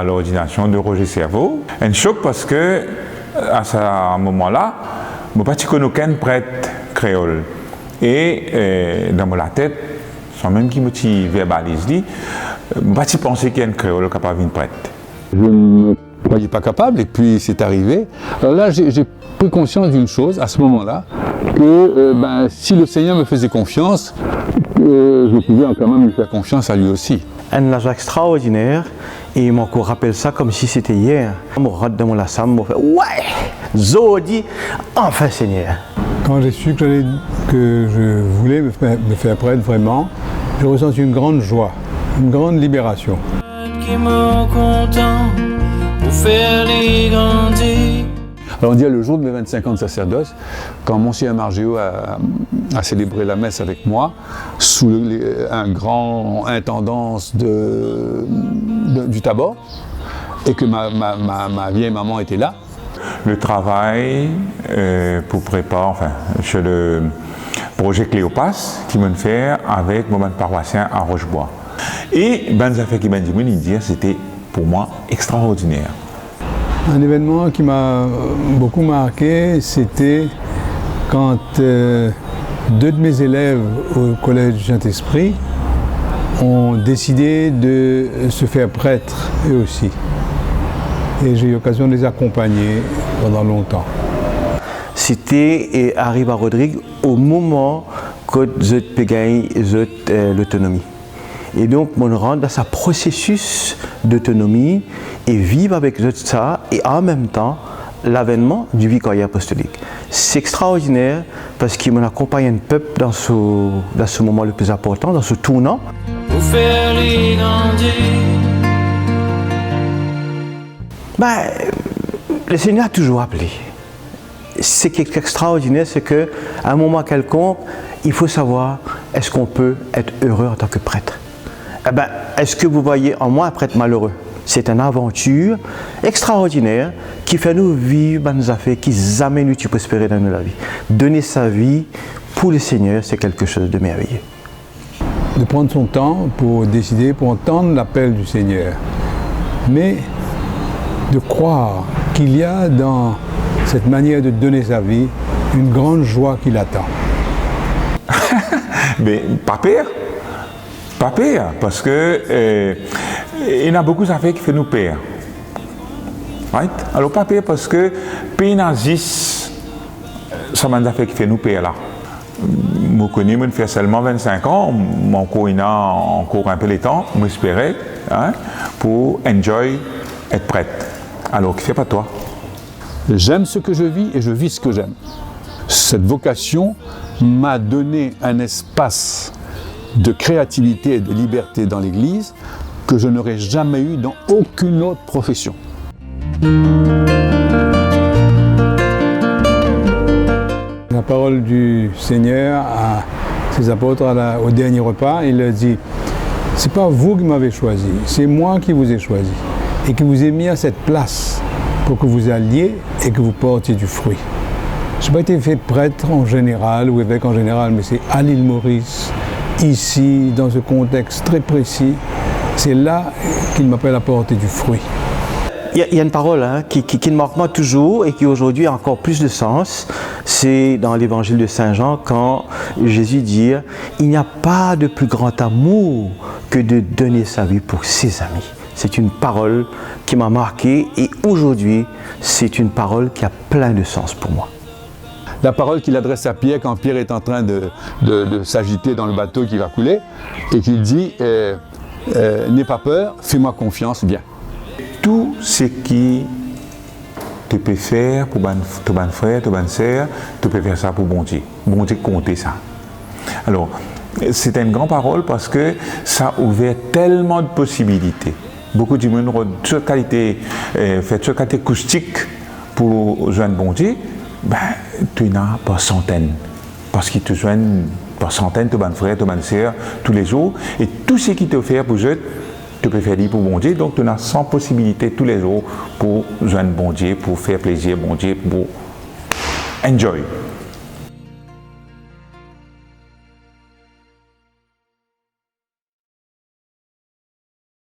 à l'ordination de Roger Cerveau. Un choc parce que, à ce moment-là, je n'ai pas connu aucun prêtre créole. Et dans ma tête, sans même qu'il me verbalise, je n'ai pas pensé qu'il y a un créole capable de prêtre. Je ne me croyais pas capable, et puis c'est arrivé. Alors là, j'ai pris conscience d'une chose, à ce moment-là, que si le Seigneur me faisait confiance, je pouvais quand même lui faire confiance à lui aussi. Un âge extraordinaire, et il m'encore rappelle ça comme si c'était hier. Je me rentre dans mon lassam, je me fais ouais, Zodi, enfin Seigneur. Quand j'ai su que je voulais me faire prêtre vraiment, j'ai ressenti une grande joie, une grande libération. Qui me content pour faire les grandir. Alors on dit le jour de mes 25 ans de sacerdoce, quand Monseigneur Margéo a célébré la messe avec moi, sous un grand intendance du Tabor, et que ma vieille maman était là. Le travail pour préparer, chez le projet Cléopas, qui me fait avec mon paroissien à Rochebois. Et ça fait qu'il m'a dit, c'était pour moi extraordinaire. Un événement qui m'a beaucoup marqué, c'était quand deux de mes élèves au collège Saint-Esprit ont décidé de se faire prêtres eux aussi. Et j'ai eu l'occasion de les accompagner pendant longtemps. C'était Arriva Rodrigue au moment que je gagne l'autonomie. Et donc, on rentre dans ce processus d'autonomie et vivre avec ça, et en même temps, l'avènement du vicariat apostolique. C'est extraordinaire parce qu'il m'accompagne un peuple dans ce moment le plus important, dans ce tournant. Pour faire les grandir. Le Seigneur a toujours appelé. Ce qui est extraordinaire, c'est qu'à un moment quelconque, il faut savoir, est-ce qu'on peut être heureux en tant que prêtre? Est-ce que vous voyez en moi un prêtre malheureux? C'est une aventure extraordinaire qui fait nous vivre nos affaires, qui amène nous à prospérer dans notre vie. Donner sa vie pour le Seigneur, c'est quelque chose de merveilleux. De prendre son temps pour décider, pour entendre l'appel du Seigneur. Mais de croire qu'il y a dans cette manière de donner sa vie une grande joie qui l'attend. Mais pas pire, parce que il y a beaucoup d'affaires qui font nous peur. Right? Alors pas pire parce que pays nazis, ça m'a des affaires qui font nous peur là. Je connais, je fais seulement 25 ans, mon encore un peu les temps, j'espérais, pour enjoy être prête. Alors, qui fait pas toi? J'aime ce que je vis et je vis ce que j'aime. Cette vocation m'a donné un espace de créativité et de liberté dans l'Église que je n'aurais jamais eu dans aucune autre profession. La parole du Seigneur à ses apôtres au dernier repas, il leur dit « C'est pas vous qui m'avez choisi, c'est moi qui vous ai choisi et qui vous ai mis à cette place pour que vous alliez et que vous portiez du fruit. » Je n'ai pas été fait prêtre en général ou évêque en général, mais c'est à l'île Maurice, ici, dans ce contexte très précis, c'est là qu'il m'appelle à porter du fruit. Il y a une parole qui me marque moi toujours et qui aujourd'hui a encore plus de sens. C'est dans l'évangile de Saint Jean quand Jésus dit « Il n'y a pas de plus grand amour que de donner sa vie pour ses amis ». C'est une parole qui m'a marqué et aujourd'hui, c'est une parole qui a plein de sens pour moi. La parole qu'il adresse à Pierre quand Pierre est en train de s'agiter dans le bateau qui va couler et qu'il dit n'aie pas peur, fais-moi confiance, viens. Tout ce qui tu peux faire pour ton frère, ton sœur, tu peux faire ça pour bon Dieu. Bon Dieu compter ça. Alors, c'est une grande parole parce que ça ouvre tellement de possibilités. Beaucoup de monde ont toute qualité, fait toute qualité acoustique pour joindre bon Dieu. Tu n'as pas centaines. Parce qu'ils te joignent par centaines, ton frère, ton sœur, tous les jours. Et tout ce qui te fait pour eux, tu peux faire pour bon Dieu. Donc tu as 100 possibilités tous les jours pour joindre bon Dieu, pour faire plaisir bon Dieu, pour enjoy.